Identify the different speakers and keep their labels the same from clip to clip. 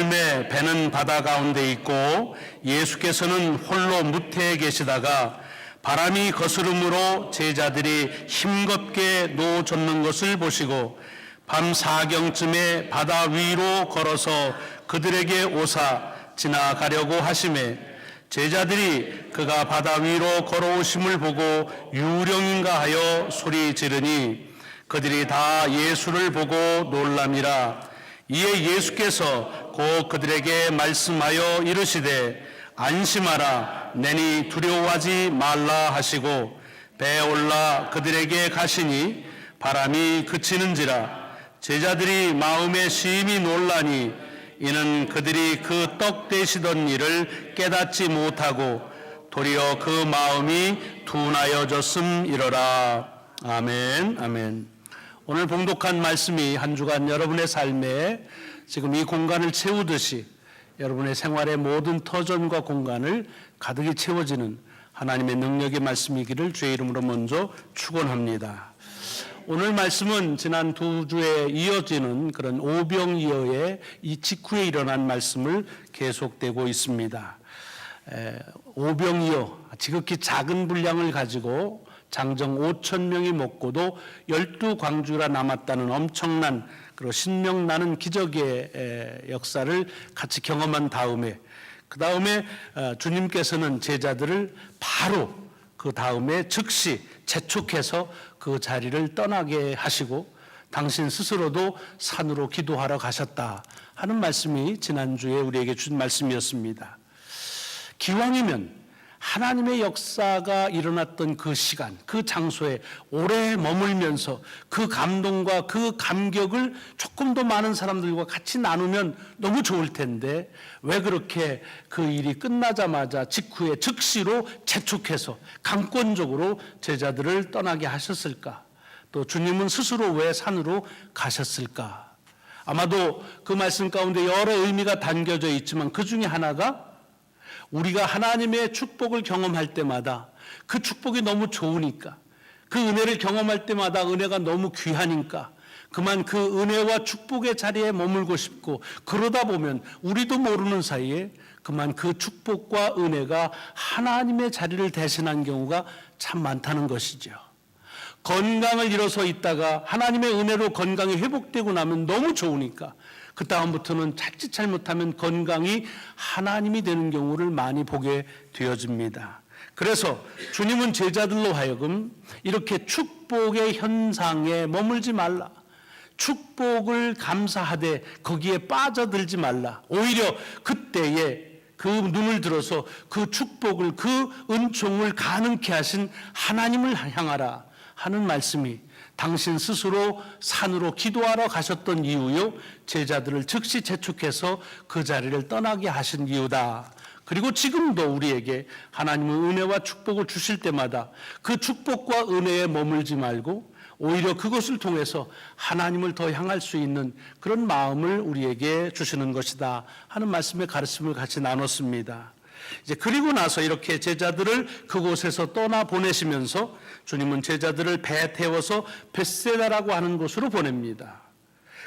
Speaker 1: 요즘에 배는 바다 가운데 있고 예수께서는 홀로 무태에 계시다가 바람이 거스름으로 제자들이 힘겹게 놓아젓는 것을 보시고 밤 4경쯤에 바다 위로 걸어서 그들에게 오사 지나가려고 하시매 제자들이 그가 바다 위로 걸어오심을 보고 유령인가 하여 소리 지르니 그들이 다 예수를 보고 놀람이라. 이에 예수께서 곧 그들에게 말씀하여 이르시되 안심하라 내니 두려워하지 말라 하시고 배에 올라 그들에게 가시니 바람이 그치는지라. 제자들이 마음에 심히 놀라니 이는 그들이 그 떡 되시던 일을 깨닫지 못하고 도리어 그 마음이 둔하여졌음이러라. 아멘. 아멘. 오늘 봉독한 말씀이 한 주간 여러분의 삶에 지금 이 공간을 채우듯이 여러분의 생활의 모든 터전과 공간을 가득히 채워지는 하나님의 능력의 말씀이기를 주의 이름으로 먼저 축원합니다. 오늘 말씀은 지난 두 주에 이어지는 그런 오병이어의 이 직후에 일어난 말씀을 계속되고 있습니다. 오병이어, 지극히 작은 분량을 가지고 장정 5,000명이 먹고도 12광주라 남았다는 엄청난 그리고 신명나는 기적의 역사를 같이 경험한 다음에 그 다음에 주님께서는 제자들을 바로 그 다음에 즉시 재촉해서 그 자리를 떠나게 하시고 당신 스스로도 산으로 기도하러 가셨다 하는 말씀이 지난주에 우리에게 준 말씀이었습니다. 기왕이면 하나님의 역사가 일어났던 그 시간, 그 장소에 오래 머물면서 그 감동과 그 감격을 조금 더 많은 사람들과 같이 나누면 너무 좋을 텐데 왜 그렇게 그 일이 끝나자마자 직후에 즉시로 재촉해서 강권적으로 제자들을 떠나게 하셨을까? 또 주님은 스스로 왜 산으로 가셨을까? 아마도 그 말씀 가운데 여러 의미가 담겨져 있지만 그 중에 하나가 우리가 하나님의 축복을 경험할 때마다 그 축복이 너무 좋으니까 그 은혜를 경험할 때마다 은혜가 너무 귀하니까 그만 그 은혜와 축복의 자리에 머물고 싶고 그러다 보면 우리도 모르는 사이에 그만 그 축복과 은혜가 하나님의 자리를 대신한 경우가 참 많다는 것이죠. 건강을 잃어서 있다가 하나님의 은혜로 건강이 회복되고 나면 너무 좋으니까 그 다음부터는 자칫 잘못하면 건강이 하나님이 되는 경우를 많이 보게 되어집니다. 그래서 주님은 제자들로 하여금 이렇게 축복의 현상에 머물지 말라. 축복을 감사하되 거기에 빠져들지 말라. 오히려 그때에 그 눈을 들어서 그 축복을 그 은총을 가능케 하신 하나님을 향하라 하는 말씀이 당신 스스로 산으로 기도하러 가셨던 이유요 제자들을 즉시 재촉해서 그 자리를 떠나게 하신 이유다. 그리고 지금도 우리에게 하나님의 은혜와 축복을 주실 때마다 그 축복과 은혜에 머물지 말고 오히려 그것을 통해서 하나님을 더 향할 수 있는 그런 마음을 우리에게 주시는 것이다 하는 말씀의 가르침을 같이 나눴습니다. 이제 그리고 나서 이렇게 제자들을 그곳에서 떠나 보내시면서 주님은 제자들을 배에 태워서 벳세다라고 하는 곳으로 보냅니다.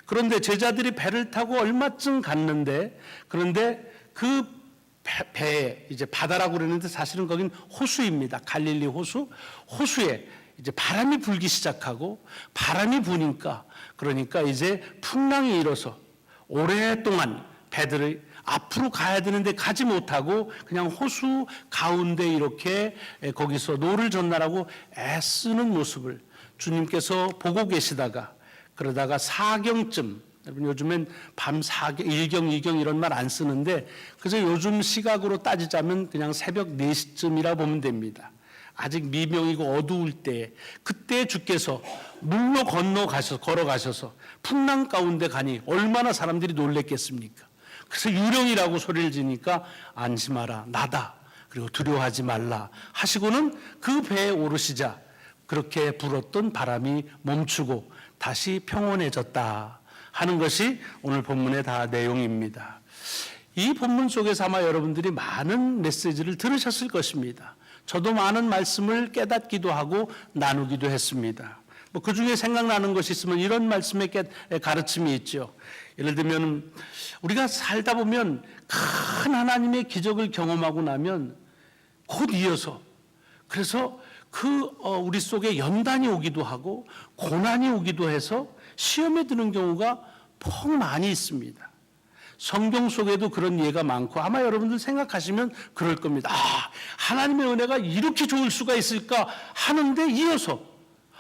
Speaker 1: 그런데 제자들이 배를 타고 얼마쯤 갔는데 그런데 그 배에 이제 바다라고 그러는데 사실은 거긴 호수입니다. 갈릴리 호수. 호수에 이제 바람이 불기 시작하고 바람이 부니까 그러니까 이제 풍랑이 일어서 오랫동안 배들을 앞으로 가야 되는데 가지 못하고 그냥 호수 가운데 이렇게 거기서 노를 전달하고 애쓰는 모습을 주님께서 보고 계시다가 그러다가 4경쯤 여러분 요즘엔 밤 4경, 1경, 2경 이런 말 안 쓰는데 그래서 요즘 시각으로 따지자면 그냥 새벽 4시쯤이라 보면 됩니다. 아직 미명이고 어두울 때 그때 주께서 물로 걸어가셔서 풍랑 가운데 가니 얼마나 사람들이 놀랬겠습니까? 그래서 유령이라고 소리를 지니까 안심하라 나다 그리고 두려워하지 말라 하시고는 그 배에 오르시자 그렇게 불었던 바람이 멈추고 다시 평온해졌다 하는 것이 오늘 본문의 다 내용입니다. 이 본문 속에서 아마 여러분들이 많은 메시지를 들으셨을 것입니다. 저도 많은 말씀을 깨닫기도 하고 나누기도 했습니다. 그 중에 생각나는 것이 있으면 이런 말씀의 가르침이 있죠. 예를 들면 우리가 살다 보면 큰 하나님의 기적을 경험하고 나면 곧 이어서 그래서 우리 속에 연단이 오기도 하고 고난이 오기도 해서 시험에 드는 경우가 퍽 많이 있습니다. 성경 속에도 그런 예가 많고 아마 여러분들 생각하시면 그럴 겁니다. 하나님의 은혜가 이렇게 좋을 수가 있을까 하는데 이어서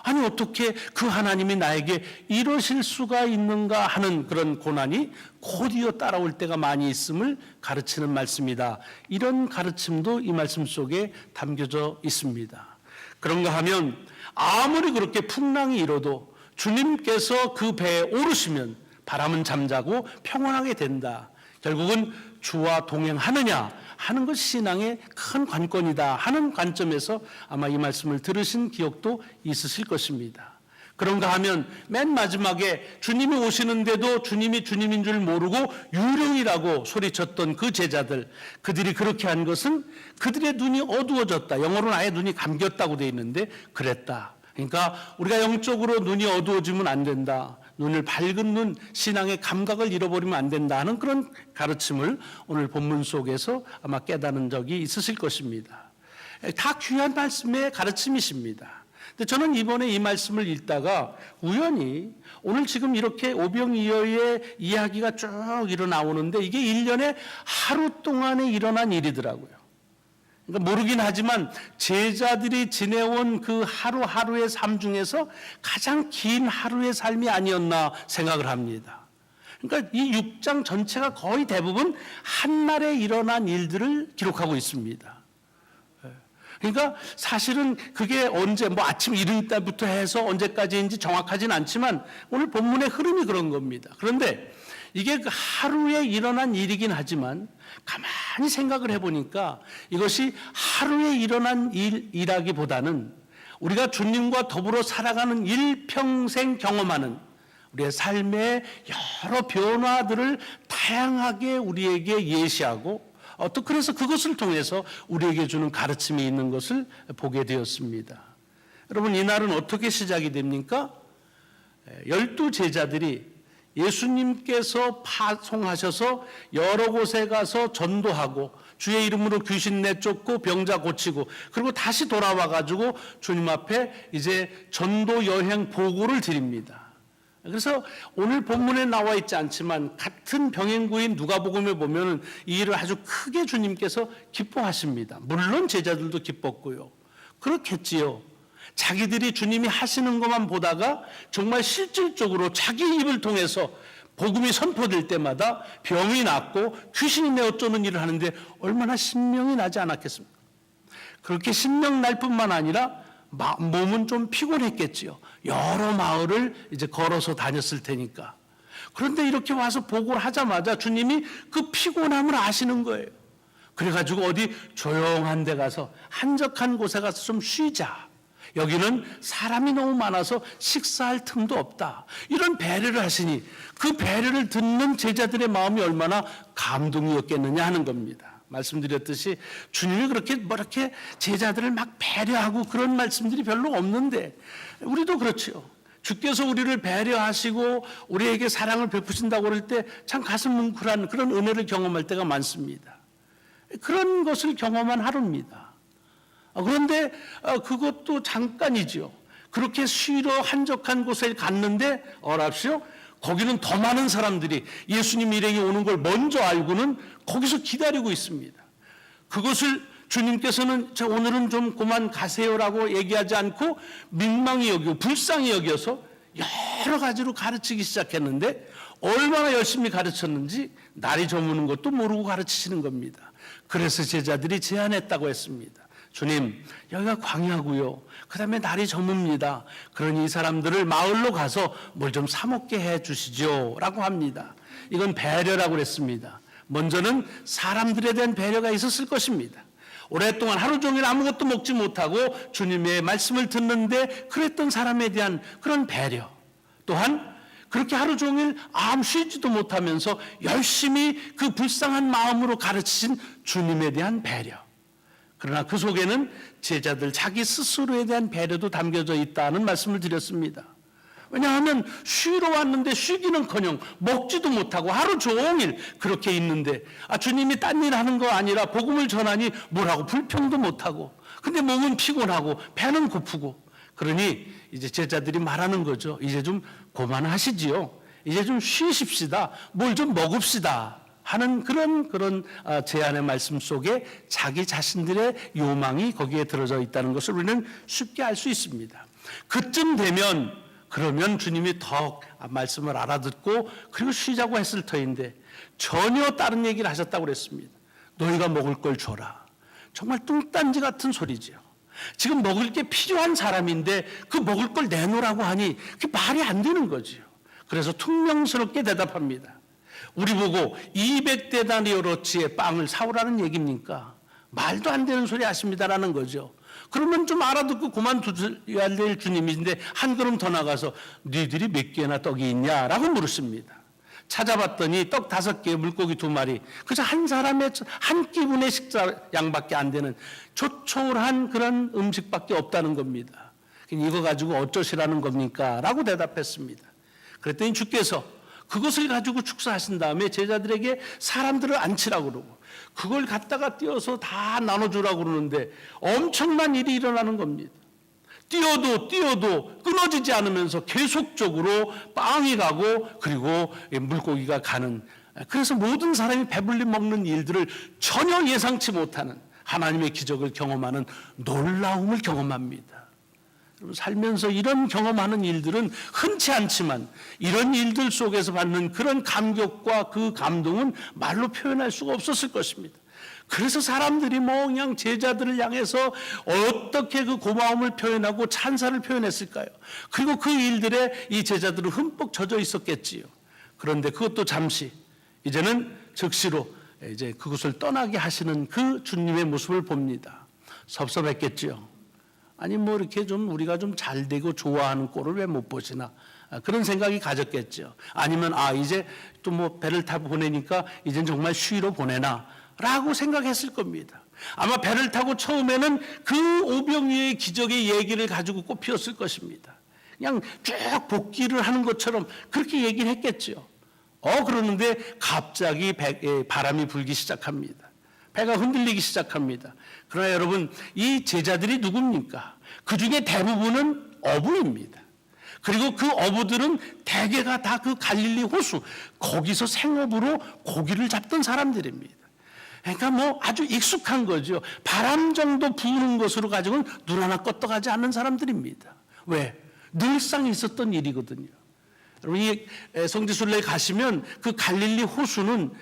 Speaker 1: 아니 어떻게 그 하나님이 나에게 이러실 수가 있는가 하는 그런 고난이 곧이어 따라올 때가 많이 있음을 가르치는 말씀이다. 이런 가르침도 이 말씀 속에 담겨져 있습니다. 그런가 하면 아무리 그렇게 풍랑이 일어도 주님께서 그 배에 오르시면 바람은 잠자고 평온하게 된다. 결국은 주와 동행하느냐 하는 것 신앙의 큰 관건이다 하는 관점에서 아마 이 말씀을 들으신 기억도 있으실 것입니다. 그런가 하면 맨 마지막에 주님이 오시는데도 주님이 주님인 줄 모르고 유령이라고 소리쳤던 그 제자들, 그들이 그렇게 한 것은 그들의 눈이 어두워졌다. 영어로는 아예 눈이 감겼다고 되어 있는데 그랬다. 그러니까 우리가 영적으로 눈이 어두워지면 안 된다. 눈을 밝은 눈, 신앙의 감각을 잃어버리면 안 된다 하는 그런 가르침을 오늘 본문 속에서 아마 깨닫는 적이 있으실 것입니다. 다 귀한 말씀의 가르침이십니다. 근데 저는 이번에 이 말씀을 읽다가 우연히 오늘 지금 이렇게 오병이어의 이야기가 쭉 일어나오는데 이게 1년에 하루 동안에 일어난 일이더라고요. 그러니까 모르긴 하지만 제자들이 지내온 그 하루하루의 삶 중에서 가장 긴 하루의 삶이 아니었나 생각을 합니다. 그러니까 이 6장 전체가 거의 대부분 한날에 일어난 일들을 기록하고 있습니다. 그러니까 사실은 그게 언제 아침 이른 때부터 해서 언제까지인지 정확하진 않지만 오늘 본문의 흐름이 그런 겁니다. 그런데 이게 그 하루에 일어난 일이긴 하지만 가만히 생각을 해보니까 이것이 하루에 일어난 일이라기보다는 우리가 주님과 더불어 살아가는 일평생 경험하는 우리의 삶의 여러 변화들을 다양하게 우리에게 예시하고 또 그래서 그것을 통해서 우리에게 주는 가르침이 있는 것을 보게 되었습니다. 여러분 이날은 어떻게 시작이 됩니까? 12 제자들이 예수님께서 파송하셔서 여러 곳에 가서 전도하고 주의 이름으로 귀신 내쫓고 병자 고치고 그리고 다시 돌아와 가지고 주님 앞에 이제 전도 여행 보고를 드립니다. 그래서 오늘 본문에 나와 있지 않지만 같은 병행구인 누가복음에 보면은 이 일을 아주 크게 주님께서 기뻐하십니다. 물론 제자들도 기뻤고요. 그렇겠지요. 자기들이 주님이 하시는 것만 보다가 정말 실질적으로 자기 입을 통해서 복음이 선포될 때마다 병이 낫고 귀신이 내어쫓는 일을 하는데 얼마나 신명이 나지 않았겠습니까? 그렇게 신명 날 뿐만 아니라 몸은 좀 피곤했겠지요. 여러 마을을 이제 걸어서 다녔을 테니까. 그런데 이렇게 와서 보고를 하자마자 주님이 그 피곤함을 아시는 거예요. 그래가지고 어디 조용한 데 가서 한적한 곳에 가서 좀 쉬자. 여기는 사람이 너무 많아서 식사할 틈도 없다. 이런 배려를 하시니 그 배려를 듣는 제자들의 마음이 얼마나 감동이었겠느냐 하는 겁니다. 말씀드렸듯이 주님이 그렇게 제자들을 막 배려하고 그런 말씀들이 별로 없는데 우리도 그렇지요. 주께서 우리를 배려하시고 우리에게 사랑을 베푸신다고 그럴 때 참 가슴 뭉클한 그런 은혜를 경험할 때가 많습니다. 그런 것을 경험한 하루입니다. 그런데 그것도 잠깐이죠. 그렇게 쉬러 한적한 곳에 갔는데 어랍시오. 거기는 더 많은 사람들이 예수님 일행이 오는 걸 먼저 알고는 거기서 기다리고 있습니다. 그것을 주님께서는 오늘은 좀 그만 가세요라고 얘기하지 않고 민망히 여기고 불쌍히 여겨서 여러 가지로 가르치기 시작했는데 얼마나 열심히 가르쳤는지 날이 저무는 것도 모르고 가르치시는 겁니다. 그래서 제자들이 제안했다고 했습니다. 주님, 여기가 광야고요. 그 다음에 날이 저뭅니다. 그러니 이 사람들을 마을로 가서 뭘 좀 사 먹게 해 주시죠 라고 합니다. 이건 배려라고 그랬습니다. 먼저는 사람들에 대한 배려가 있었을 것입니다. 오랫동안 하루 종일 아무것도 먹지 못하고 주님의 말씀을 듣는데 그랬던 사람에 대한 그런 배려. 또한 그렇게 하루 종일 아무 쉬지도 못하면서 열심히 그 불쌍한 마음으로 가르치신 주님에 대한 배려. 그러나 그 속에는 제자들 자기 스스로에 대한 배려도 담겨져 있다는 말씀을 드렸습니다. 왜냐하면 쉬러 왔는데 쉬기는커녕 먹지도 못하고 하루 종일 그렇게 있는데 주님이 딴 일 하는 거 아니라 복음을 전하니 뭐라고 불평도 못하고 근데 몸은 피곤하고 배는 고프고 그러니 이제 제자들이 말하는 거죠. 이제 좀 그만하시지요. 이제 좀 쉬십시다. 뭘 좀 먹읍시다. 하는 그런 제안의 말씀 속에 자기 자신들의 요망이 거기에 들어져 있다는 것을 우리는 쉽게 알 수 있습니다. 그쯤 되면 그러면 주님이 더 말씀을 알아듣고 그리고 쉬자고 했을 터인데 전혀 다른 얘기를 하셨다고 그랬습니다. 너희가 먹을 걸 줘라. 정말 뚱딴지 같은 소리죠. 지금 먹을 게 필요한 사람인데 그 먹을 걸 내놓으라고 하니 그게 말이 안 되는 거죠. 그래서 퉁명스럽게 대답합니다. 우리 보고 200데나리오어치의 빵을 사오라는 얘기입니까? 말도 안 되는 소리 하십니다라는 거죠. 그러면 좀 알아듣고 그만둬야 될 주님이신데 한 걸음 더 나가서 너희들이 몇 개나 떡이 있냐라고 물으십니다. 찾아봤더니 떡 5개, 물고기 2마리, 그저 한 사람의 한 끼분의 식사 양밖에 안 되는 초촐한 그런 음식밖에 없다는 겁니다. 이거 가지고 어쩌시라는 겁니까? 라고 대답했습니다. 그랬더니 주께서 그것을 가지고 축사하신 다음에 제자들에게 사람들을 앉히라고 그러고 그걸 갖다가 띄어서 다 나눠주라고 그러는데 엄청난 일이 일어나는 겁니다. 띄어도 끊어지지 않으면서 계속적으로 빵이 가고 그리고 물고기가 가는, 그래서 모든 사람이 배불리 먹는 일들을 전혀 예상치 못하는 하나님의 기적을 경험하는 놀라움을 경험합니다. 살면서 이런 경험하는 일들은 흔치 않지만 이런 일들 속에서 받는 그런 감격과 그 감동은 말로 표현할 수가 없었을 것입니다. 그래서 사람들이 그냥 제자들을 향해서 어떻게 그 고마움을 표현하고 찬사를 표현했을까요? 그리고 그 일들에 이 제자들은 흠뻑 젖어 있었겠지요. 그런데 그것도 잠시, 이제는 즉시로 이제 그곳을 떠나게 하시는 그 주님의 모습을 봅니다. 섭섭했겠지요. 아니 이렇게 좀 우리가 좀 잘 되고 좋아하는 꼴을 왜 못 보시나, 그런 생각이 가졌겠죠. 아니면 이제 또 배를 타고 보내니까 이젠 정말 쉬러 보내나 라고 생각했을 겁니다. 아마 배를 타고 처음에는 그 오병이어의 기적의 얘기를 가지고 꽃피웠을 것입니다. 그냥 쭉 복기를 하는 것처럼 그렇게 얘기를 했겠죠. 그러는데 갑자기 바람이 불기 시작합니다. 배가 흔들리기 시작합니다. 그러나 여러분, 이 제자들이 누굽니까? 그 중에 대부분은 어부입니다. 그리고 그 어부들은 대개가 다 그 갈릴리 호수, 거기서 생업으로 고기를 잡던 사람들입니다. 그러니까 아주 익숙한 거죠. 바람 정도 부는 것으로 가지고는 눈 하나 껐떡하지 않는 사람들입니다. 왜? 늘상 있었던 일이거든요. 여러분, 이 성지순례에 가시면 그 갈릴리 호수는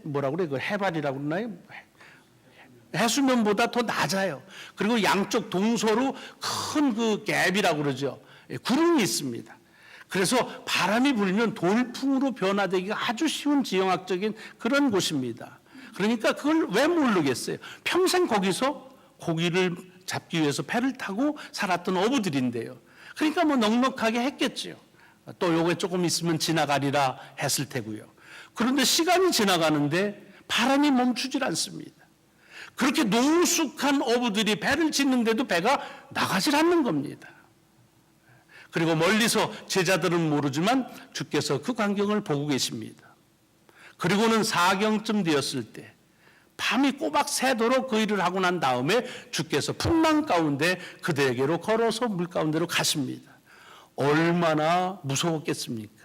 Speaker 1: 뭐라고 그래? 그 해발이라고 그러나요? 해수면보다 더 낮아요. 그리고 양쪽 동서로 큰 그 갭이라고 그러죠. 구름이 있습니다. 그래서 바람이 불면 돌풍으로 변화되기가 아주 쉬운 지형학적인 그런 곳입니다. 그러니까 그걸 왜 모르겠어요. 평생 거기서 고기를 잡기 위해서 배를 타고 살았던 어부들인데요. 그러니까 넉넉하게 했겠지요. 또 요게 조금 있으면 지나가리라 했을 테고요. 그런데 시간이 지나가는데 바람이 멈추질 않습니다. 그렇게 노숙한 어부들이 배를 짓는데도 배가 나가질 않는 겁니다. 그리고 멀리서 제자들은 모르지만 주께서 그 광경을 보고 계십니다. 그리고는 사경쯤 되었을 때 밤이 꼬박 새도록 그 일을 하고 난 다음에 주께서 풍랑 가운데 그들에게로 걸어서 물 가운데로 가십니다. 얼마나 무서웠겠습니까?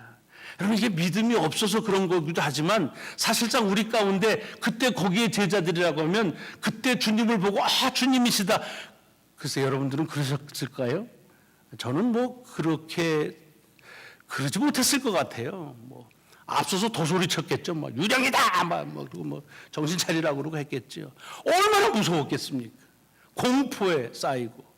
Speaker 1: 여러분, 이게 믿음이 없어서 그런 거기도 하지만 사실상 우리 가운데 그때 거기에 제자들이라고 하면 그때 주님을 보고 주님이시다. 글쎄 여러분들은 그러셨을까요? 저는 그렇게 그러지 못했을 것 같아요. 앞서서 도소리 쳤겠죠. 유령이다! 그리고 정신 차리라고 그러고 했겠죠. 얼마나 무서웠겠습니까? 공포에 쌓이고.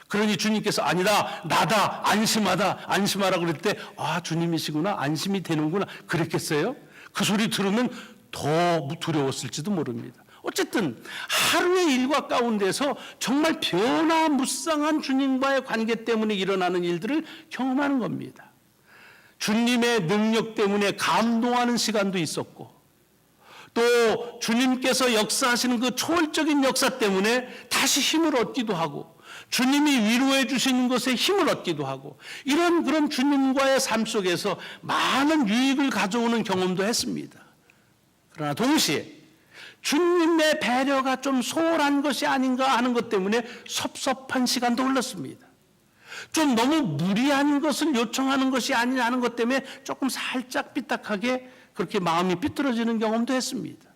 Speaker 1: 그러니 주님께서 아니다, 나다, 안심하라 그럴 때 주님이시구나, 안심이 되는구나 그랬겠어요? 그 소리 들으면 더 두려웠을지도 모릅니다. 어쨌든 하루의 일과 가운데서 정말 변화무쌍한 주님과의 관계 때문에 일어나는 일들을 경험하는 겁니다. 주님의 능력 때문에 감동하는 시간도 있었고, 또 주님께서 역사하시는 그 초월적인 역사 때문에 다시 힘을 얻기도 하고, 주님이 위로해 주시는 것에 힘을 얻기도 하고 이런 그런 주님과의 삶 속에서 많은 유익을 가져오는 경험도 했습니다. 그러나 동시에 주님의 배려가 좀 소홀한 것이 아닌가 하는 것 때문에 섭섭한 시간도 흘렀습니다. 좀 너무 무리한 것을 요청하는 것이 아니냐 하는 것 때문에 조금 살짝 삐딱하게 그렇게 마음이 삐뚤어지는 경험도 했습니다.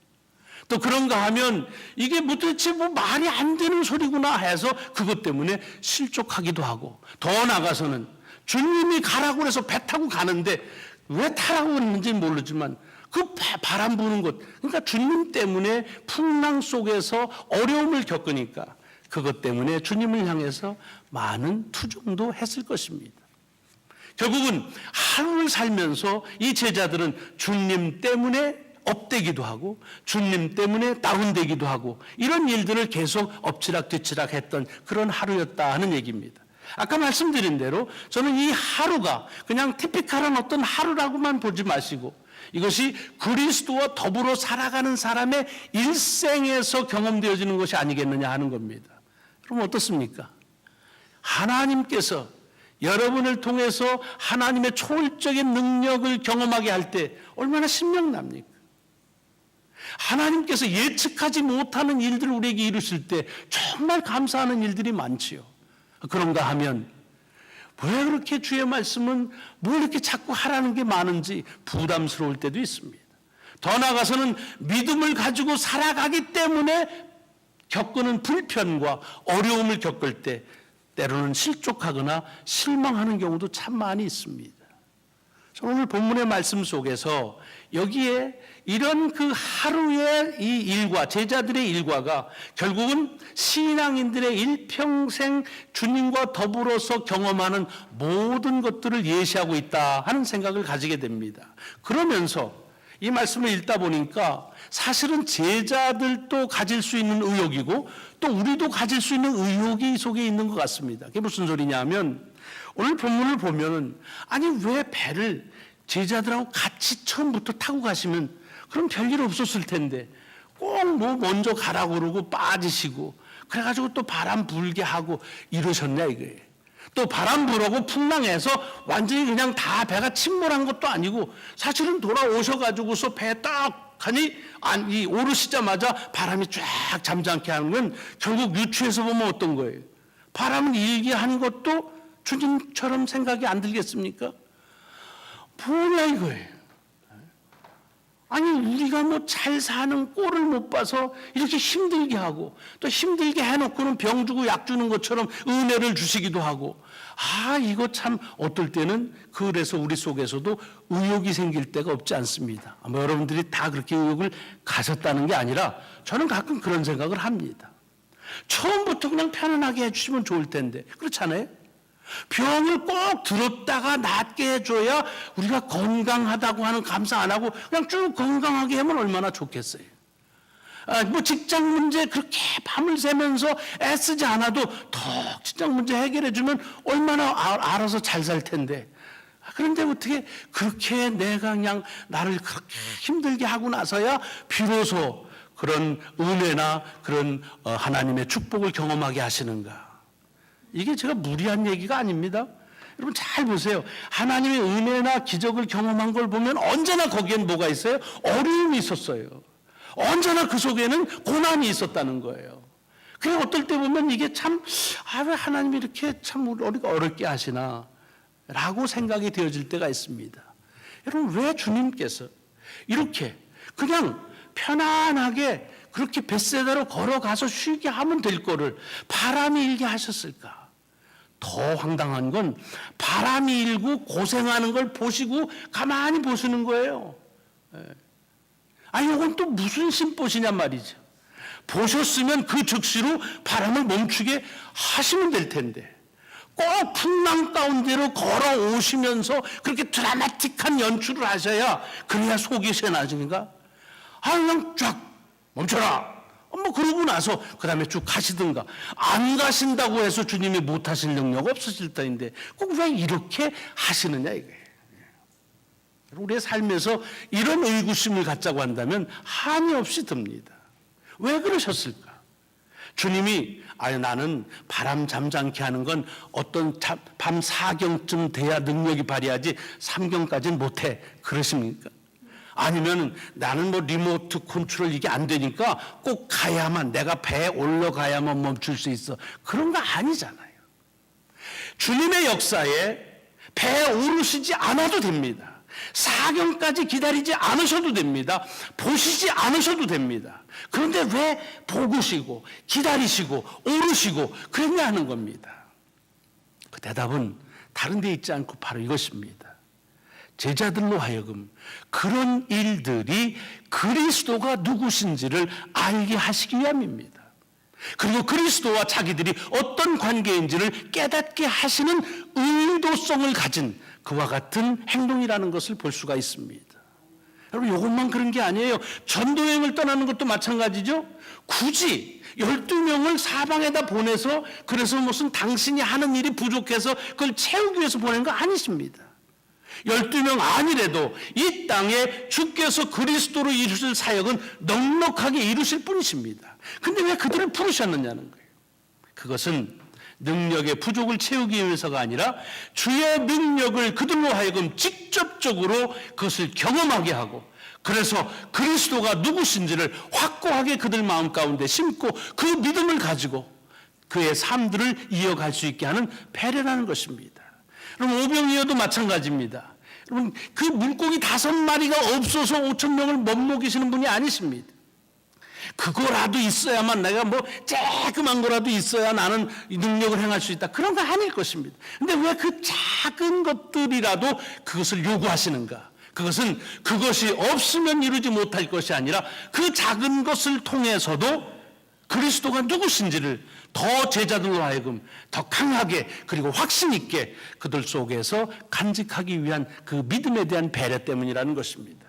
Speaker 1: 또 그런가 하면 이게 도대체 뭐 말이 안 되는 소리구나 해서 그것 때문에 실족하기도 하고 더 나아가서는 주님이 가라고 해서 배 타고 가는데 왜 타라고 했는지는 모르지만 그 바람 부는 것, 그러니까 주님 때문에 풍랑 속에서 어려움을 겪으니까 그것 때문에 주님을 향해서 많은 투정도 했을 것입니다. 결국은 하루를 살면서 이 제자들은 주님 때문에 업되기도 하고 주님 때문에 다운되기도 하고 이런 일들을 계속 엎치락뒤치락 했던 그런 하루였다 하는 얘기입니다. 아까 말씀드린 대로 저는 이 하루가 그냥 티피컬한 어떤 하루라고만 보지 마시고 이것이 그리스도와 더불어 살아가는 사람의 일생에서 경험되어지는 것이 아니겠느냐 하는 겁니다. 그럼 어떻습니까? 하나님께서 여러분을 통해서 하나님의 초월적인 능력을 경험하게 할 때 얼마나 신명납니까? 하나님께서 예측하지 못하는 일들을 우리에게 이루실 때 정말 감사하는 일들이 많지요. 그런가 하면 왜 그렇게 주의 말씀은 뭘 이렇게 자꾸 하라는 게 많은지 부담스러울 때도 있습니다. 더 나아가서는 믿음을 가지고 살아가기 때문에 겪는 불편과 어려움을 겪을 때 때로는 실족하거나 실망하는 경우도 참 많이 있습니다. 저는 오늘 본문의 말씀 속에서 여기에 이런 그 하루의 이 일과 제자들의 일과가 결국은 신앙인들의 일평생 주님과 더불어서 경험하는 모든 것들을 예시하고 있다 하는 생각을 가지게 됩니다. 그러면서 이 말씀을 읽다 보니까 사실은 제자들도 가질 수 있는 의욕이고 또 우리도 가질 수 있는 의욕이 이 속에 있는 것 같습니다. 그게 무슨 소리냐 하면 오늘 본문을 보면은 아니 왜 배를 제자들하고 같이 처음부터 타고 가시면 그럼 별일 없었을 텐데 꼭 뭐 먼저 가라고 그러고 빠지시고 그래가지고 또 바람 불게 하고 이러셨냐 이거예요. 또 바람 불어고 풍랑해서 완전히 그냥 다 배가 침몰한 것도 아니고 사실은 돌아오셔가지고서 배 딱 하니 이 오르시자마자 바람이 쫙 잠잠케 하는 건 결국 유추해서 보면 어떤 거예요? 바람을 일게 하는 것도 주님처럼 생각이 안 들겠습니까? 뭐냐 이거예요. 아니 우리가 뭐 잘 사는 꼴을 못 봐서 이렇게 힘들게 하고 또 힘들게 해놓고는 병 주고 약 주는 것처럼 은혜를 주시기도 하고 이거 참 어떨 때는 그래서 우리 속에서도 의욕이 생길 때가 없지 않습니다. 아마 여러분들이 다 그렇게 의욕을 가졌다는 게 아니라 저는 가끔 그런 생각을 합니다. 처음부터 그냥 편안하게 해주시면 좋을 텐데 그렇잖아요? 병을 꼭 들었다가 낫게 해줘야 우리가 건강하다고 하는 감사 안 하고 그냥 쭉 건강하게 하면 얼마나 좋겠어요. 뭐 직장 문제 그렇게 밤을 새면서 애쓰지 않아도 더 직장 문제 해결해주면 얼마나 알아서 잘 살 텐데 그런데 어떻게 그렇게 내가 그냥 나를 그렇게 힘들게 하고 나서야 비로소 그런 은혜나 그런 하나님의 축복을 경험하게 하시는가. 이게 제가 무리한 얘기가 아닙니다. 여러분 잘 보세요. 하나님의 은혜나 기적을 경험한 걸 보면 언제나 거기엔 뭐가 있어요? 어려움이 있었어요. 언제나 그 속에는 고난이 있었다는 거예요. 그래 어떨 때 보면 이게 참 왜 하나님이 이렇게 참 우리가 어렵게 하시나 라고 생각이 되어질 때가 있습니다. 여러분 왜 주님께서 이렇게 그냥 편안하게 그렇게 벳세다로 걸어가서 쉬게 하면 될 거를 바람이 일게 하셨을까? 더 황당한 건 바람이 일고 고생하는 걸 보시고 가만히 보시는 거예요. 이건 또 무슨 심보시냔 말이죠. 보셨으면 그 즉시로 바람을 멈추게 하시면 될 텐데 꼭 풍랑 가운데로 걸어오시면서 그렇게 드라마틱한 연출을 하셔야 그래야 속이 새나지니까 그냥 쫙 멈춰라. 뭐 그러고 나서 그 다음에 쭉 가시든가 안 가신다고 해서 주님이 못하실 능력 없으실 터인데 꼭 왜 이렇게 하시느냐 이거예요. 우리의 삶에서 이런 의구심을 갖자고 한다면 한이 없이 듭니다. 왜 그러셨을까? 주님이 나는 바람 잠잠케 하는 건 어떤 밤 4경쯤 돼야 능력이 발휘하지 3경까지는 못해. 그러십니까? 아니면 나는 뭐 리모트 컨트롤 이게 안 되니까 꼭 가야만, 내가 배에 올라가야만 멈출 수 있어. 그런 거 아니잖아요. 주님의 역사에 배에 오르시지 않아도 됩니다. 4경까지 기다리지 않으셔도 됩니다. 보시지 않으셔도 됩니다. 그런데 왜 보고시고 기다리시고 오르시고 그랬냐 하는 겁니다. 그 대답은 다른 데 있지 않고 바로 이것입니다. 제자들로 하여금 그런 일들이 그리스도가 누구신지를 알게 하시기 위함입니다. 그리고 그리스도와 자기들이 어떤 관계인지를 깨닫게 하시는 의도성을 가진 그와 같은 행동이라는 것을 볼 수가 있습니다. 여러분, 이것만 그런 게 아니에요. 전도여행을 떠나는 것도 마찬가지죠. 굳이 12명을 사방에다 보내서 그래서 무슨 당신이 하는 일이 부족해서 그걸 채우기 위해서 보낸 거 아니십니다. 12명 아니래도 이 땅에 주께서 그리스도로 이루실 사역은 넉넉하게 이루실 뿐이십니다. 근데 왜 그들을 부르셨느냐는 거예요. 그것은 능력의 부족을 채우기 위해서가 아니라 주의 능력을 그들로 하여금 직접적으로 그것을 경험하게 하고, 그래서 그리스도가 누구신지를 확고하게 그들 마음 가운데 심고 그 믿음을 가지고 그의 삶들을 이어갈 수 있게 하는 배려라는 것입니다. 여러분, 오병이어도 마찬가지입니다. 여러분, 그 물고기 5마리가 없어서 5,000명을 못 먹이시는 분이 아니십니다. 그거라도 있어야만, 내가 뭐 조그만 거라도 있어야 나는 능력을 행할 수 있다, 그런 거 아닐 것입니다. 근데 왜 그 작은 것들이라도 그것을 요구하시는가? 그것은 그것이 없으면 이루지 못할 것이 아니라 그 작은 것을 통해서도 그리스도가 누구신지를 더 제자들로 하여금 더 강하게 그리고 확신 있게 그들 속에서 간직하기 위한 그 믿음에 대한 배려 때문이라는 것입니다.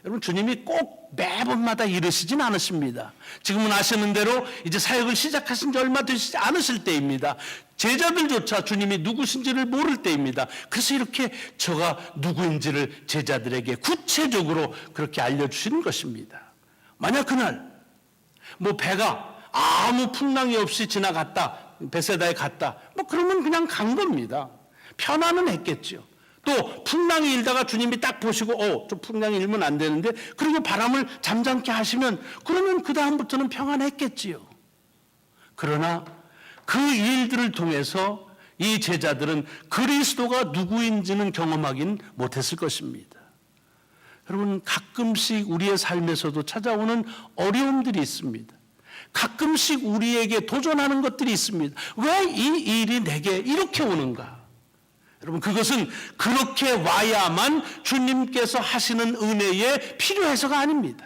Speaker 1: 여러분, 주님이 꼭 매번마다 이르시진 않으십니다. 지금은 아시는 대로 이제 사역을 시작하신 지 얼마 되시지 않으실 때입니다. 제자들조차 주님이 누구신지를 모를 때입니다. 그래서 이렇게 저가 누구인지를 제자들에게 구체적으로 그렇게 알려주시는 것입니다. 만약 그날 뭐 배가 아무 풍랑이 없이 지나갔다, 베세다에 갔다, 뭐 그러면 그냥 간 겁니다. 편안은 했겠죠. 또 풍랑이 일다가 주님이 딱 보시고 좀 풍랑이 일면 안 되는데, 그리고 바람을 잠잠케 하시면 그러면 그 다음부터는 평안했겠지요. 그러나 그 일들을 통해서 이 제자들은 그리스도가 누구인지는 경험하긴 못했을 것입니다. 여러분, 가끔씩 우리의 삶에서도 찾아오는 어려움들이 있습니다. 가끔씩 우리에게 도전하는 것들이 있습니다. 왜 이 일이 내게 이렇게 오는가? 여러분, 그것은 그렇게 와야만 주님께서 하시는 은혜에 필요해서가 아닙니다.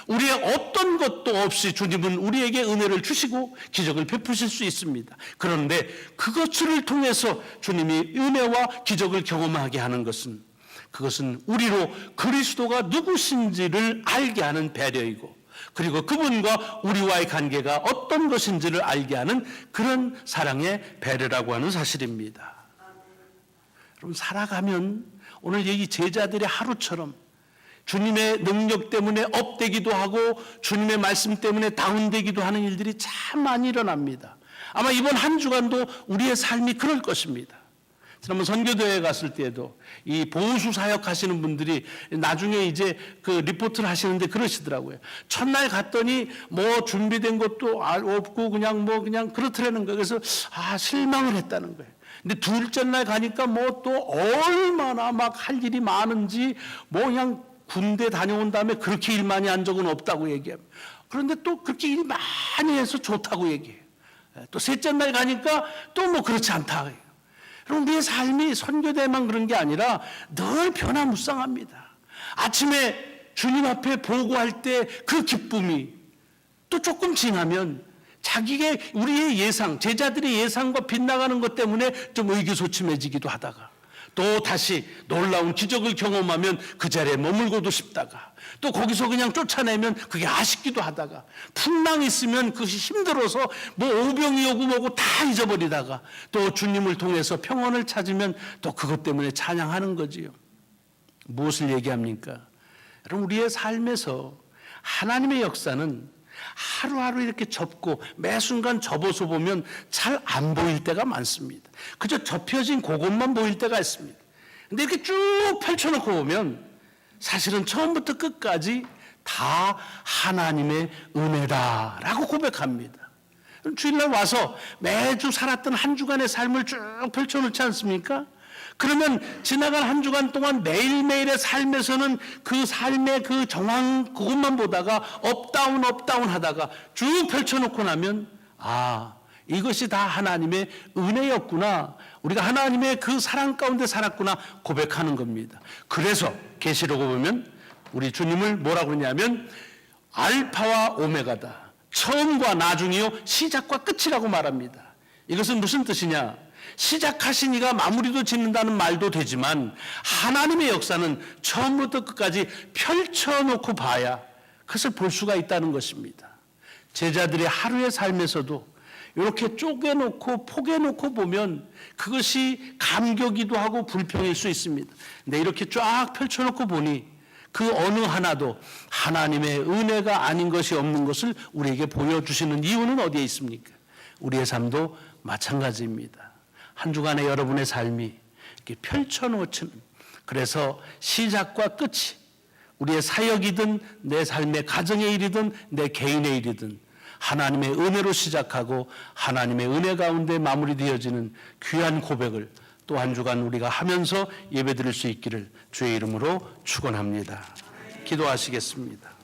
Speaker 1: 우리의 어떤 것도 없이 주님은 우리에게 은혜를 주시고 기적을 베푸실 수 있습니다. 그런데 그것을 통해서 주님이 은혜와 기적을 경험하게 하는 것은, 그것은 우리로 그리스도가 누구신지를 알게 하는 배려이고, 그리고 그분과 우리와의 관계가 어떤 것인지를 알게 하는 그런 사랑의 배려라고 하는 사실입니다. 여러분, 살아가면 오늘 여기 제자들의 하루처럼 주님의 능력 때문에 업되기도 하고 주님의 말씀 때문에 다운되기도 하는 일들이 참 많이 일어납니다. 아마 이번 한 주간도 우리의 삶이 그럴 것입니다. 지난번 선교대회에 갔을 때에도 이 보수 사역 하시는 분들이 나중에 이제 그 리포트를 하시는데 그러시더라고요. 첫날 갔더니 뭐 준비된 것도 없고 그냥 그렇더라는 거예요. 그래서 실망을 했다는 거예요. 근데 둘째 날 가니까 뭐 또 얼마나 막 할 일이 많은지, 뭐 그냥 군대 다녀온 다음에 그렇게 일 많이 한 적은 없다고 얘기해요. 그런데 또 그렇게 일 많이 해서 좋다고 얘기해요. 또 셋째 날 가니까 또 뭐 그렇지 않다. 여러분, 우리의 삶이 선교대만 그런 게 아니라 늘 변화무쌍합니다. 아침에 주님 앞에 보고할 때 그 기쁨이 또 조금 지나면 자기의 우리의 예상, 제자들의 예상과 빗나가는 것 때문에 좀 의기소침해지기도 하다가, 또 다시 놀라운 기적을 경험하면 그 자리에 머물고도 싶다가, 또 거기서 그냥 쫓아내면 그게 아쉽기도 하다가, 풍랑 있으면 그것이 힘들어서 뭐 오병이 오고 뭐고 다 잊어버리다가, 또 주님을 통해서 평온을 찾으면 또 그것 때문에 찬양하는 거지요. 무엇을 얘기합니까? 여러분, 우리의 삶에서 하나님의 역사는 하루하루 이렇게 접고 매 순간 접어서 보면 잘 안 보일 때가 많습니다. 그저 접혀진 그것만 보일 때가 있습니다. 근데 이렇게 쭉 펼쳐놓고 보면 사실은 처음부터 끝까지 다 하나님의 은혜다라고 고백합니다. 주일날 와서 매주 살았던 한 주간의 삶을 쭉 펼쳐놓지 않습니까? 그러면 지나간 한 주간 동안 매일매일의 삶에서는 그 삶의 그 정황 그것만 보다가 업다운 하다가 쭉 펼쳐놓고 나면 이것이 다 하나님의 은혜였구나, 우리가 하나님의 그 사랑 가운데 살았구나 고백하는 겁니다. 그래서 계시록을 보면 우리 주님을 뭐라고 그러냐면 알파와 오메가다, 처음과 나중이요 시작과 끝이라고 말합니다. 이것은 무슨 뜻이냐? 시작하신 이가 마무리도 짓는다는 말도 되지만 하나님의 역사는 처음부터 끝까지 펼쳐놓고 봐야 그것을 볼 수가 있다는 것입니다. 제자들의 하루의 삶에서도 이렇게 쪼개놓고 포개놓고 보면 그것이 감격이기도 하고 불평일 수 있습니다. 근데 이렇게 쫙 펼쳐놓고 보니 그 어느 하나도 하나님의 은혜가 아닌 것이 없는 것을 우리에게 보여주시는 이유는 어디에 있습니까? 우리의 삶도 마찬가지입니다. 한 주간의 여러분의 삶이 이렇게 펼쳐놓치는, 그래서 시작과 끝이 우리의 사역이든 내 삶의 가정의 일이든 내 개인의 일이든 하나님의 은혜로 시작하고 하나님의 은혜 가운데 마무리되어지는 귀한 고백을 또 한 주간 우리가 하면서 예배드릴 수 있기를 주의 이름으로 축원합니다. 기도하시겠습니다.